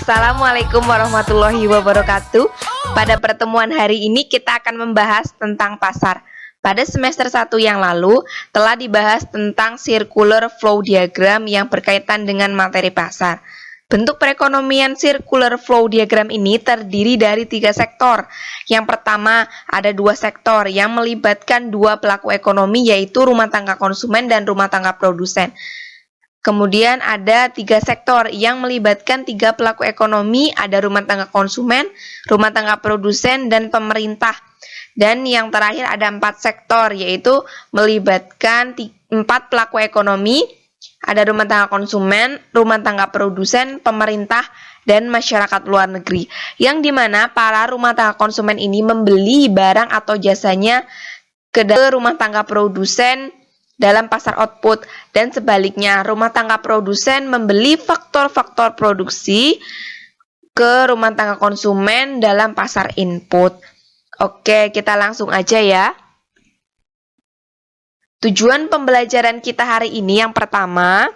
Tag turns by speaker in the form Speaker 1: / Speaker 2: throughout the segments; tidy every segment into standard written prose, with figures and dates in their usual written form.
Speaker 1: Assalamualaikum warahmatullahi wabarakatuh. Pada pertemuan hari ini kita akan membahas tentang pasar. Pada semester 1 yang lalu telah dibahas tentang circular flow diagram yang berkaitan dengan materi pasar. Bentuk perekonomian circular flow diagram ini terdiri dari 3 sektor. Yang pertama, ada 2 sektor yang melibatkan 2 pelaku ekonomi, yaitu rumah tangga konsumen dan rumah tangga produsen. Kemudian ada 3 sektor yang melibatkan 3 pelaku ekonomi, ada rumah tangga konsumen, rumah tangga produsen, dan pemerintah. Dan yang terakhir ada 4 sektor, yaitu melibatkan 4 pelaku ekonomi, ada rumah tangga konsumen, rumah tangga produsen, pemerintah, dan masyarakat luar negeri. Yang dimana para rumah tangga konsumen ini membeli barang atau jasanya ke rumah tangga produsen dalam pasar output, dan sebaliknya rumah tangga produsen membeli faktor-faktor produksi ke rumah tangga konsumen dalam pasar input. Oke, kita langsung aja ya. Tujuan pembelajaran kita hari ini yang pertama,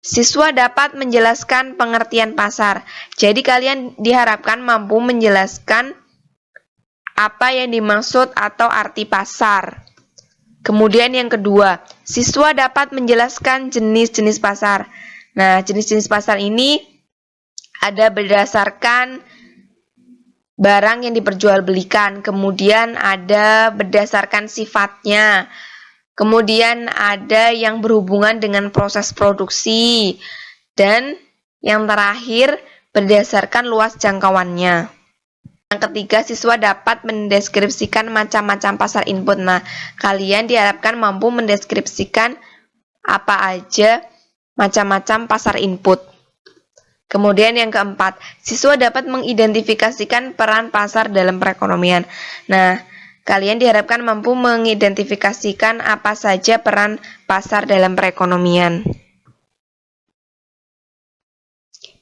Speaker 1: siswa dapat menjelaskan pengertian pasar. Jadi kalian diharapkan mampu menjelaskan apa yang dimaksud atau arti pasar. Kemudian yang kedua, siswa dapat menjelaskan jenis-jenis pasar. Nah, jenis-jenis pasar ini ada berdasarkan barang yang diperjualbelikan, kemudian ada berdasarkan sifatnya, kemudian ada yang berhubungan dengan proses produksi, dan yang terakhir berdasarkan luas jangkauannya. Yang ketiga, siswa dapat mendeskripsikan macam-macam pasar input. Nah, kalian diharapkan mampu mendeskripsikan apa aja macam-macam pasar input. Kemudian yang keempat, siswa dapat mengidentifikasikan peran pasar dalam perekonomian. Nah, kalian diharapkan mampu mengidentifikasikan apa saja peran pasar dalam perekonomian.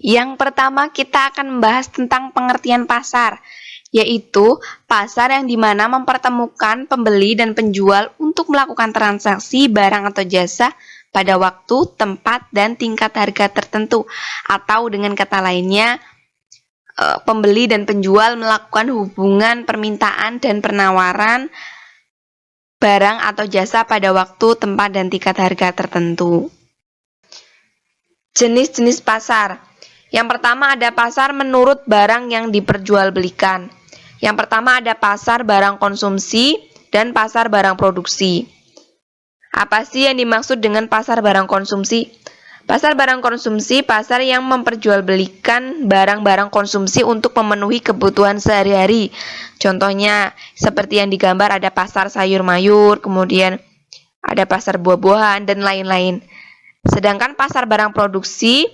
Speaker 1: Yang pertama, kita akan membahas tentang pengertian pasar, yaitu pasar yang dimana mempertemukan pembeli dan penjual untuk melakukan transaksi barang atau jasa pada waktu, tempat, dan tingkat harga tertentu. Atau dengan kata lainnya, pembeli dan penjual melakukan hubungan permintaan dan penawaran barang atau jasa pada waktu, tempat, dan tingkat harga tertentu. Jenis-jenis pasar. Yang pertama ada pasar menurut barang yang diperjualbelikan. Yang pertama ada pasar barang konsumsi dan pasar barang produksi. Apa sih yang dimaksud dengan pasar barang konsumsi? Pasar barang konsumsi, pasar yang memperjualbelikan barang-barang konsumsi untuk memenuhi kebutuhan sehari-hari. Contohnya seperti yang digambar, ada pasar sayur mayur, kemudian ada pasar buah-buahan, dan lain-lain. Sedangkan pasar barang produksi,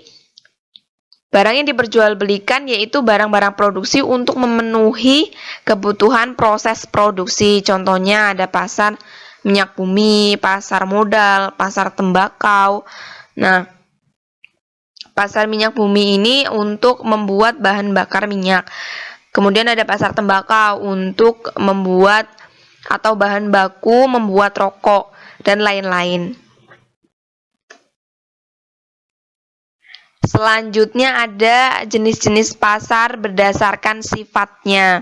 Speaker 1: barang yang diperjualbelikan yaitu barang-barang produksi untuk memenuhi kebutuhan proses produksi. Contohnya ada pasar minyak bumi, pasar modal, pasar tembakau. Nah, pasar minyak bumi ini untuk membuat bahan bakar minyak. Kemudian ada pasar tembakau untuk membuat atau bahan baku membuat rokok, dan lain-lain. Selanjutnya ada jenis-jenis pasar berdasarkan sifatnya.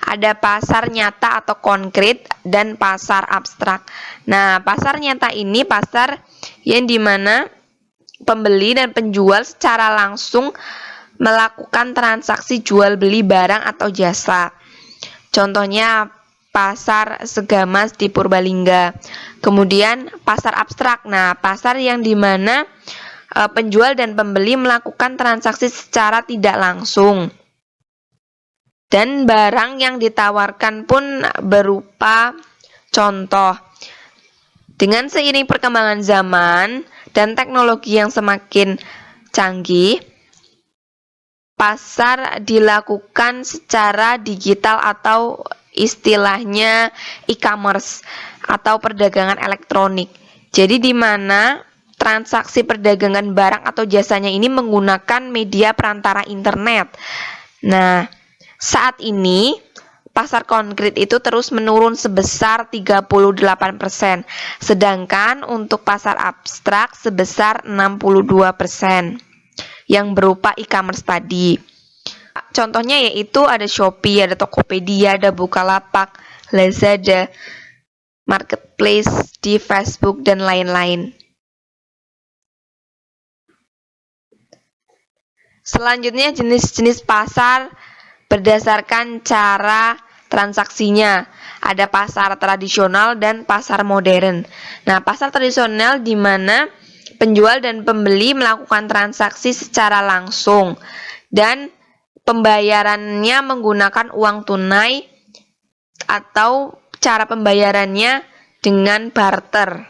Speaker 1: Ada pasar nyata atau konkret dan pasar abstrak. Nah, pasar nyata ini pasar yang dimana pembeli dan penjual secara langsung melakukan transaksi jual beli barang atau jasa. Contohnya pasar Segamas di Purbalingga. Kemudian pasar abstrak. Nah, pasar yang dimana penjual dan pembeli melakukan transaksi secara tidak langsung, dan barang yang ditawarkan pun berupa contoh. Dengan seiring perkembangan zaman dan teknologi yang semakin canggih, pasar dilakukan secara digital atau istilahnya e-commerce atau perdagangan elektronik. Jadi di mana transaksi perdagangan barang atau jasanya ini menggunakan media perantara internet. Nah, saat ini pasar konkret itu terus menurun sebesar 38%, sedangkan untuk pasar abstrak sebesar 62%. yang berupa e-commerce tadi. Contohnya yaitu ada Shopee, ada Tokopedia, ada Bukalapak, Lazada, Marketplace di Facebook, dan lain-lain. Selanjutnya jenis-jenis pasar berdasarkan cara transaksinya. Ada pasar tradisional dan pasar modern. Nah, pasar tradisional di mana penjual dan pembeli melakukan transaksi secara langsung dan pembayarannya menggunakan uang tunai atau cara pembayarannya dengan barter,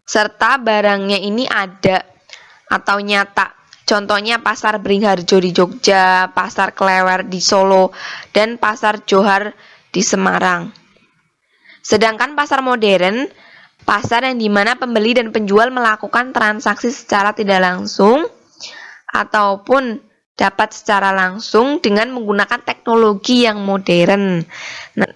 Speaker 1: serta barangnya ini ada atau nyata. Contohnya pasar Beringharjo di Jogja, pasar Klewer di Solo, dan pasar Johar di Semarang. Sedangkan pasar modern, pasar yang dimana pembeli dan penjual melakukan transaksi secara tidak langsung ataupun dapat secara langsung dengan menggunakan teknologi yang modern. Nah,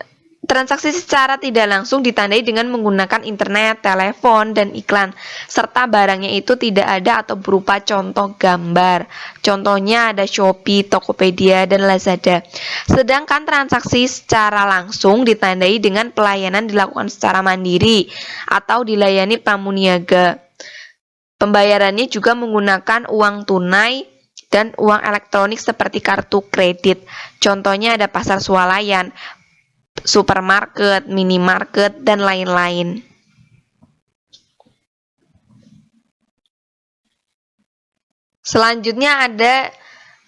Speaker 1: transaksi secara tidak langsung ditandai dengan menggunakan internet, telepon, dan iklan, serta barangnya itu tidak ada atau berupa contoh gambar. Contohnya ada Shopee, Tokopedia, dan Lazada. Sedangkan transaksi secara langsung ditandai dengan pelayanan dilakukan secara mandiri atau dilayani pramuniaga. Pembayarannya juga menggunakan uang tunai dan uang elektronik seperti kartu kredit. Contohnya ada pasar swalayan, supermarket, minimarket, dan lain-lain. Selanjutnya ada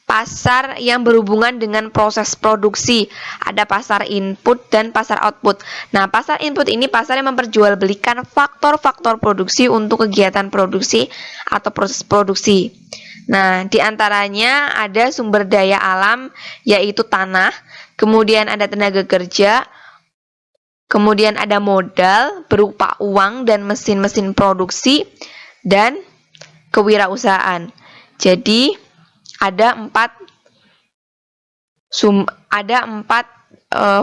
Speaker 1: pasar yang berhubungan dengan proses produksi. Ada pasar input dan pasar output. Nah, pasar input ini pasar yang memperjualbelikan faktor-faktor produksi untuk kegiatan produksi atau proses produksi. Nah, diantaranya ada sumber daya alam, yaitu tanah, kemudian ada tenaga kerja, kemudian ada modal berupa uang dan mesin-mesin produksi, dan kewirausahaan. Jadi, ada empat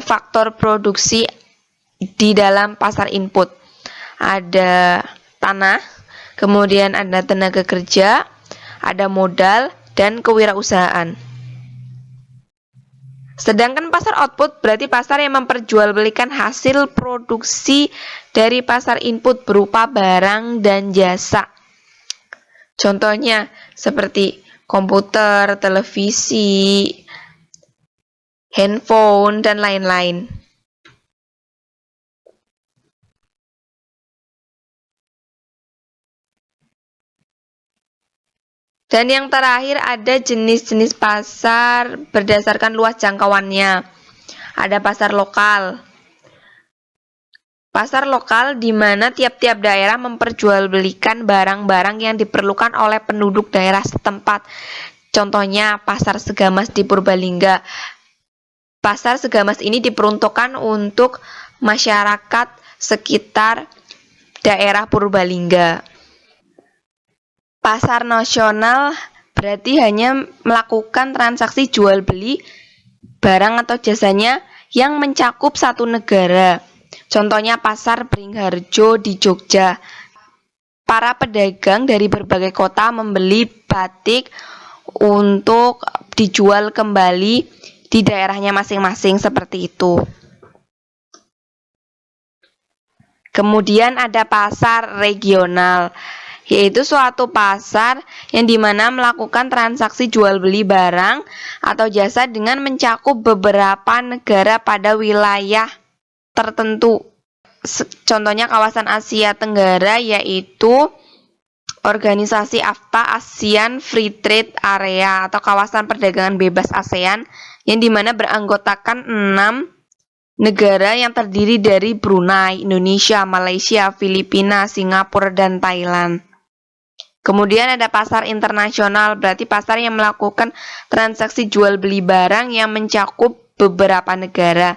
Speaker 1: faktor produksi di dalam pasar input. Ada tanah, kemudian ada tenaga kerja, ada modal, dan kewirausahaan. Sedangkan pasar output berarti pasar yang memperjualbelikan hasil produksi dari pasar input berupa barang dan jasa. Contohnya seperti komputer, televisi, handphone, dan lain-lain. Dan yang terakhir ada jenis-jenis pasar berdasarkan luas jangkauannya. Ada pasar lokal. Pasar lokal di mana tiap-tiap daerah memperjualbelikan barang-barang yang diperlukan oleh penduduk daerah setempat. Contohnya pasar Segamas di Purbalingga. Pasar Segamas ini diperuntukkan untuk masyarakat sekitar daerah Purbalingga. Pasar nasional berarti hanya melakukan transaksi jual beli barang atau jasanya yang mencakup satu negara. Contohnya pasar Beringharjo di Jogja. Para pedagang dari berbagai kota membeli batik untuk dijual kembali di daerahnya masing-masing seperti itu. Kemudian ada pasar regional, yaitu suatu pasar yang dimana melakukan transaksi jual beli barang atau jasa dengan mencakup beberapa negara pada wilayah tertentu. Contohnya kawasan Asia Tenggara yaitu organisasi AFTA, ASEAN Free Trade Area, atau kawasan perdagangan bebas ASEAN, yang dimana beranggotakan 6 negara yang terdiri dari Brunei, Indonesia, Malaysia, Filipina, Singapura, dan Thailand. Kemudian ada pasar internasional, berarti pasar yang melakukan transaksi jual beli barang yang mencakup beberapa negara.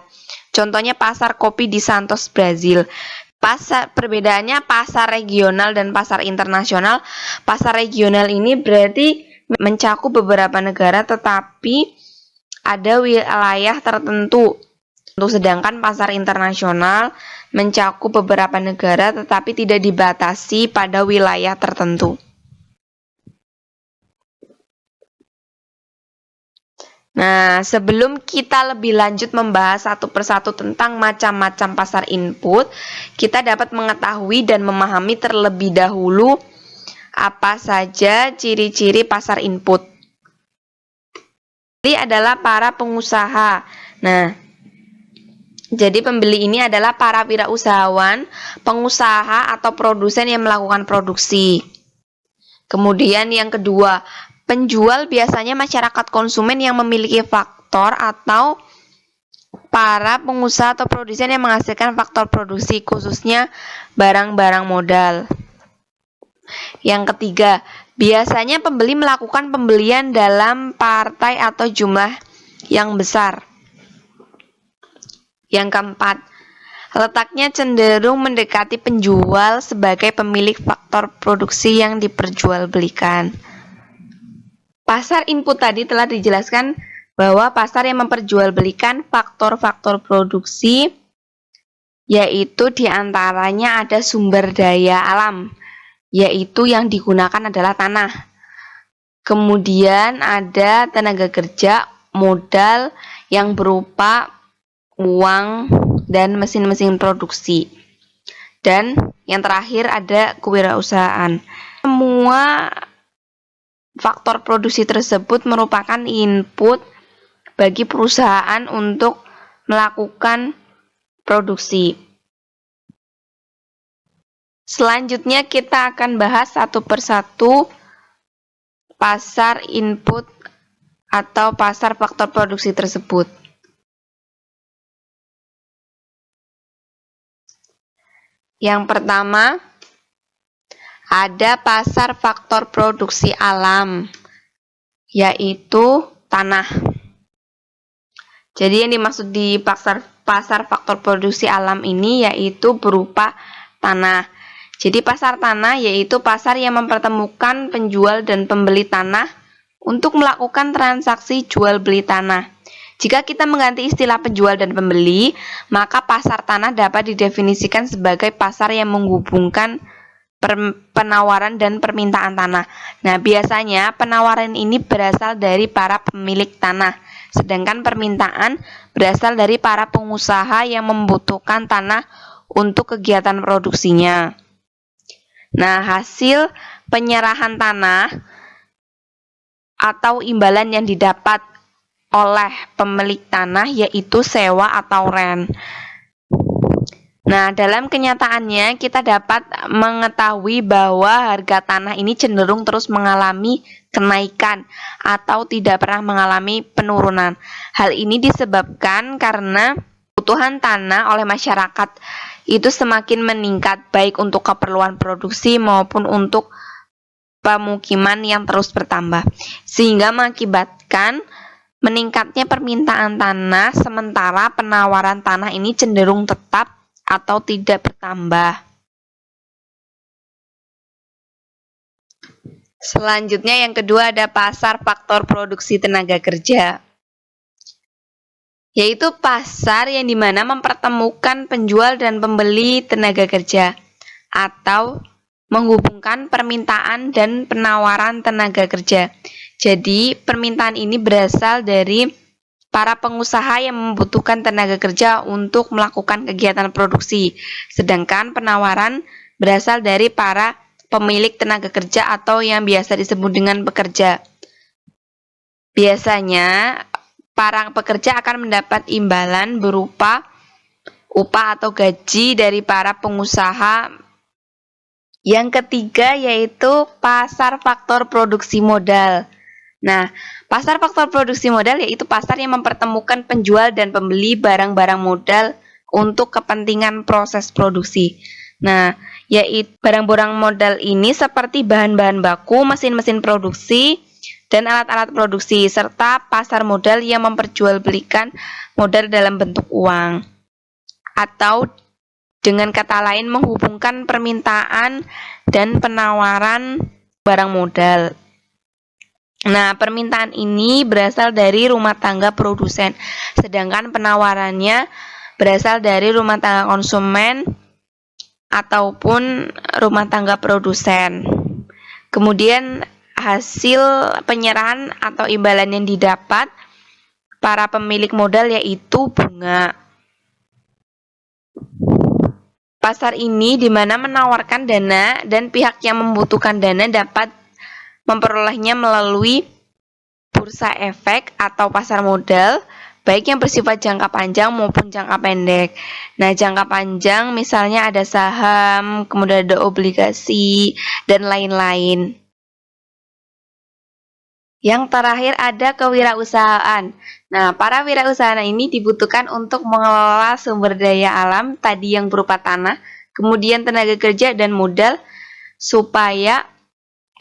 Speaker 1: Contohnya pasar kopi di Santos, Brazil. Perbedaannya pasar regional dan pasar internasional. Pasar regional ini berarti mencakup beberapa negara tetapi ada wilayah tertentu. Sedangkan pasar internasional mencakup beberapa negara tetapi tidak dibatasi pada wilayah tertentu. Nah, sebelum kita lebih lanjut membahas satu persatu tentang macam-macam pasar input, kita dapat mengetahui dan memahami terlebih dahulu apa saja ciri-ciri pasar input. Ini adalah para pengusaha. Nah, jadi pembeli ini adalah para wirausahawan, pengusaha atau produsen yang melakukan produksi. Kemudian yang kedua, penjual biasanya masyarakat konsumen yang memiliki faktor atau para pengusaha atau produsen yang menghasilkan faktor produksi, khususnya barang-barang modal. Yang ketiga, biasanya pembeli melakukan pembelian dalam partai atau jumlah yang besar. Yang keempat, letaknya cenderung mendekati penjual sebagai pemilik faktor produksi yang diperjualbelikan. Pasar input tadi telah dijelaskan bahwa pasar yang memperjualbelikan faktor-faktor produksi, yaitu diantaranya ada sumber daya alam, yaitu yang digunakan adalah tanah. Kemudian ada tenaga kerja, modal yang berupa uang dan mesin-mesin produksi. Dan yang terakhir ada kewirausahaan. Semua faktor produksi tersebut merupakan input bagi perusahaan untuk melakukan produksi. Selanjutnya kita akan bahas satu persatu pasar input atau pasar faktor produksi tersebut. Yang pertama, ada pasar faktor produksi alam, yaitu tanah. Jadi yang dimaksud di pasar faktor produksi alam ini yaitu berupa tanah. Jadi pasar tanah yaitu pasar yang mempertemukan penjual dan pembeli tanah untuk melakukan transaksi jual beli tanah. Jika kita mengganti istilah penjual dan pembeli, maka pasar tanah dapat didefinisikan sebagai pasar yang menghubungkan penawaran dan permintaan tanah. Nah, biasanya penawaran ini berasal dari para pemilik tanah, sedangkan permintaan berasal dari para pengusaha yang membutuhkan tanah untuk kegiatan produksinya. Nah, hasil penyerahan tanah atau imbalan yang didapat oleh pemilik tanah yaitu sewa atau rent. Nah, dalam kenyataannya kita dapat mengetahui bahwa harga tanah ini cenderung terus mengalami kenaikan atau tidak pernah mengalami penurunan. Hal ini disebabkan karena kebutuhan tanah oleh masyarakat itu semakin meningkat baik untuk keperluan produksi maupun untuk pemukiman yang terus bertambah, sehingga mengakibatkan meningkatnya permintaan tanah sementara penawaran tanah ini cenderung tetap atau tidak bertambah. Selanjutnya yang kedua ada pasar faktor produksi tenaga kerja, yaitu pasar yang dimana mempertemukan penjual dan pembeli tenaga kerja atau menghubungkan permintaan dan penawaran tenaga kerja. Jadi permintaan ini berasal dari para pengusaha yang membutuhkan tenaga kerja untuk melakukan kegiatan produksi, sedangkan penawaran berasal dari para pemilik tenaga kerja atau yang biasa disebut dengan pekerja. Biasanya, para pekerja akan mendapat imbalan berupa upah atau gaji dari para pengusaha. Yang ketiga yaitu pasar faktor produksi modal. Nah, pasar faktor produksi modal yaitu pasar yang mempertemukan penjual dan pembeli barang-barang modal untuk kepentingan proses produksi. Nah, yaitu barang-barang modal ini seperti bahan-bahan baku, mesin-mesin produksi, dan alat-alat produksi, serta pasar modal yang memperjualbelikan modal dalam bentuk uang. Atau dengan kata lain menghubungkan permintaan dan penawaran barang modal. Nah, permintaan ini berasal dari rumah tangga produsen, sedangkan penawarannya berasal dari rumah tangga konsumen ataupun rumah tangga produsen. Kemudian hasil penyerahan atau imbalan yang didapat para pemilik modal, yaitu bunga. Pasar ini di mana menawarkan dana dan pihak yang membutuhkan dana dapat memperolehnya melalui bursa efek atau pasar modal, baik yang bersifat jangka panjang maupun jangka pendek. Nah, jangka panjang misalnya ada saham, kemudian ada obligasi, dan lain-lain. Yang terakhir ada kewirausahaan. Nah, para wirausahaan ini dibutuhkan untuk mengelola sumber daya alam tadi yang berupa tanah, kemudian tenaga kerja dan modal, supaya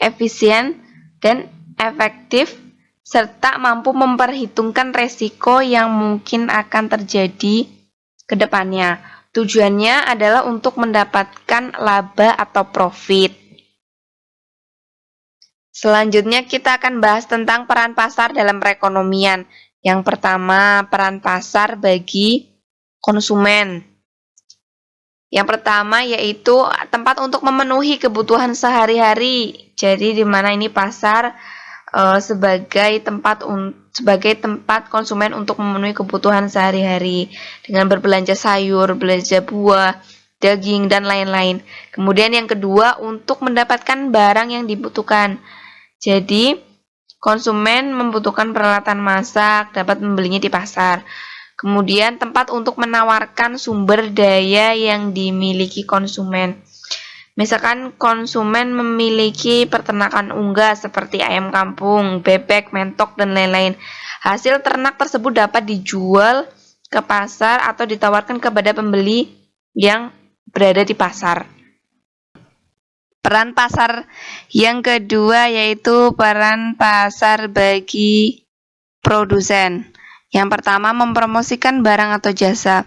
Speaker 1: efisien dan efektif serta mampu memperhitungkan resiko yang mungkin akan terjadi ke depannya. Tujuannya adalah untuk mendapatkan laba atau profit. Selanjutnya kita akan bahas tentang peran pasar dalam perekonomian. Yang pertama, peran pasar bagi konsumen. Yang pertama yaitu tempat untuk memenuhi kebutuhan sehari-hari. Jadi di mana ini pasar sebagai tempat konsumen untuk memenuhi kebutuhan sehari-hari dengan berbelanja sayur, belanja buah, daging, dan lain-lain. Kemudian yang kedua, untuk mendapatkan barang yang dibutuhkan. Jadi konsumen membutuhkan peralatan masak, dapat membelinya di pasar. Kemudian tempat untuk menawarkan sumber daya yang dimiliki konsumen. Misalkan konsumen memiliki peternakan unggas seperti ayam kampung, bebek, mentok, dan lain-lain. Hasil ternak tersebut dapat dijual ke pasar atau ditawarkan kepada pembeli yang berada di pasar. Peran pasar yang kedua yaitu peran pasar bagi produsen. Yang pertama, mempromosikan barang atau jasa.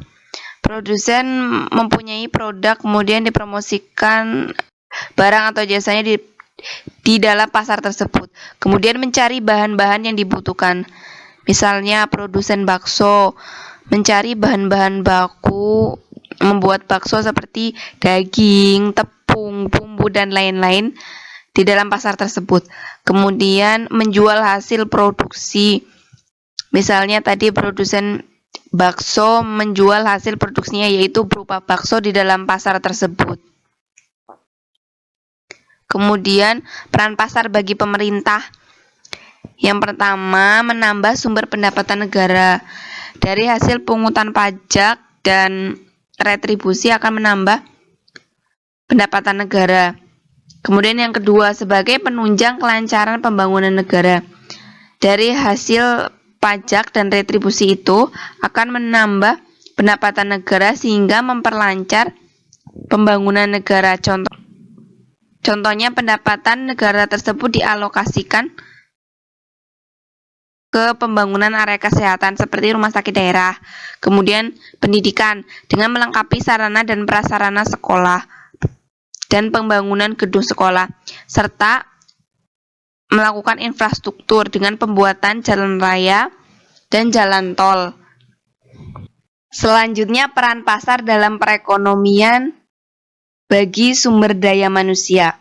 Speaker 1: Produsen mempunyai produk, kemudian dipromosikan barang atau jasanya di dalam pasar tersebut. Kemudian mencari bahan-bahan yang dibutuhkan. Misalnya produsen bakso mencari bahan-bahan baku membuat bakso seperti daging, tepung, bumbu, dan lain-lain di dalam pasar tersebut. Kemudian menjual hasil produksi. Misalnya tadi produsen bakso menjual hasil produksinya yaitu berupa bakso di dalam pasar tersebut. Kemudian peran pasar bagi pemerintah. Yang pertama, menambah sumber pendapatan negara. Dari hasil pungutan pajak dan retribusi akan menambah pendapatan negara. Kemudian yang kedua, sebagai penunjang kelancaran pembangunan negara. Dari hasil pajak dan retribusi itu akan menambah pendapatan negara sehingga memperlancar pembangunan negara. Contohnya pendapatan negara tersebut dialokasikan ke pembangunan area kesehatan seperti rumah sakit daerah, kemudian pendidikan dengan melengkapi sarana dan prasarana sekolah dan pembangunan gedung sekolah, serta melakukan infrastruktur dengan pembuatan jalan raya dan jalan tol. Selanjutnya, peran pasar dalam perekonomian bagi sumber daya manusia.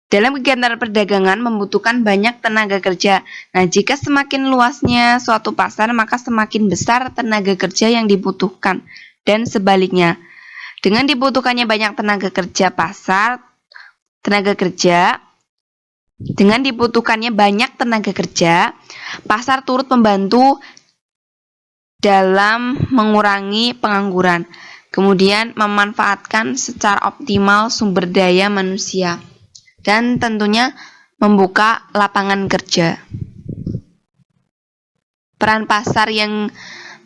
Speaker 1: Dalam kegiatan perdagangan membutuhkan banyak tenaga kerja. Nah, jika semakin luasnya suatu pasar, maka semakin besar tenaga kerja yang dibutuhkan, dan sebaliknya. Dengan dibutuhkannya banyak tenaga kerja pasar turut membantu dalam mengurangi pengangguran, kemudian memanfaatkan secara optimal sumber daya manusia, dan tentunya membuka lapangan kerja. Peran pasar yang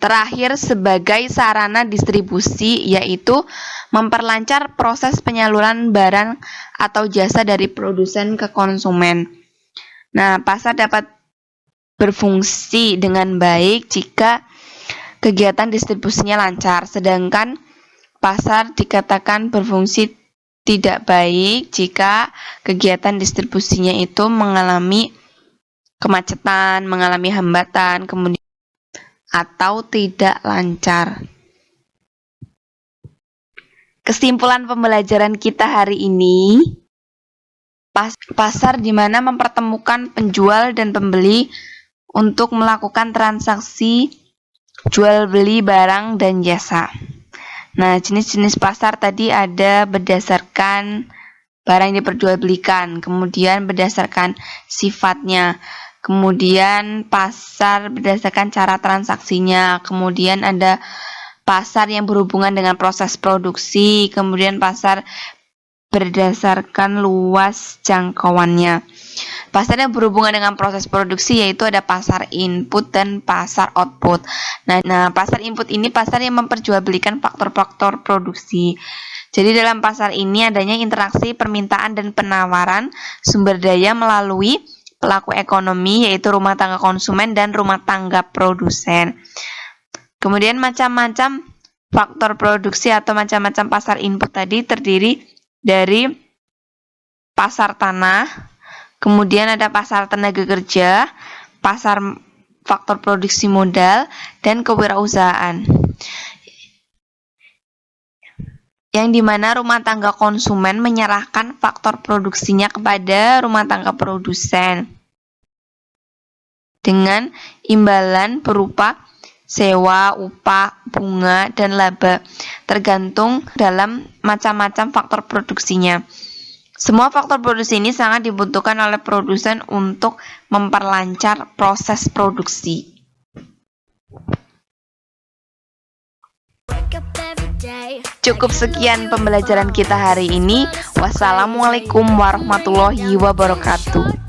Speaker 1: terakhir sebagai sarana distribusi yaitu memperlancar proses penyaluran barang atau jasa dari produsen ke konsumen. Nah, pasar dapat berfungsi dengan baik jika kegiatan distribusinya lancar, sedangkan pasar dikatakan berfungsi tidak baik jika kegiatan distribusinya itu mengalami kemacetan, mengalami hambatan, kemudian atau tidak lancar. Kesimpulan pembelajaran kita hari ini, pasar di mana mempertemukan penjual dan pembeli untuk melakukan transaksi jual beli barang dan jasa. Nah, jenis-jenis pasar tadi ada berdasarkan barang yang diperjualbelikan, kemudian berdasarkan sifatnya, kemudian pasar berdasarkan cara transaksinya, kemudian ada pasar yang berhubungan dengan proses produksi, kemudian pasar berdasarkan luas jangkauannya. Pasar yang berhubungan dengan proses produksi yaitu ada pasar input dan pasar output. Nah, pasar input ini pasar yang memperjualbelikan faktor-faktor produksi. Jadi dalam pasar ini adanya interaksi permintaan dan penawaran sumber daya melalui pelaku ekonomi yaitu rumah tangga konsumen dan rumah tangga produsen. Kemudian macam-macam faktor produksi atau macam-macam pasar input tadi terdiri dari pasar tanah, kemudian ada pasar tenaga kerja, pasar faktor produksi modal, dan kewirausahaan. Yang dimana rumah tangga konsumen menyerahkan faktor produksinya kepada rumah tangga produsen dengan imbalan berupa sewa, upah, bunga, dan laba, tergantung dalam macam-macam faktor produksinya. Semua faktor produksi ini sangat dibutuhkan oleh produsen untuk memperlancar proses produksi. Cukup sekian pembelajaran kita hari ini. Wassalamualaikum warahmatullahi wabarakatuh.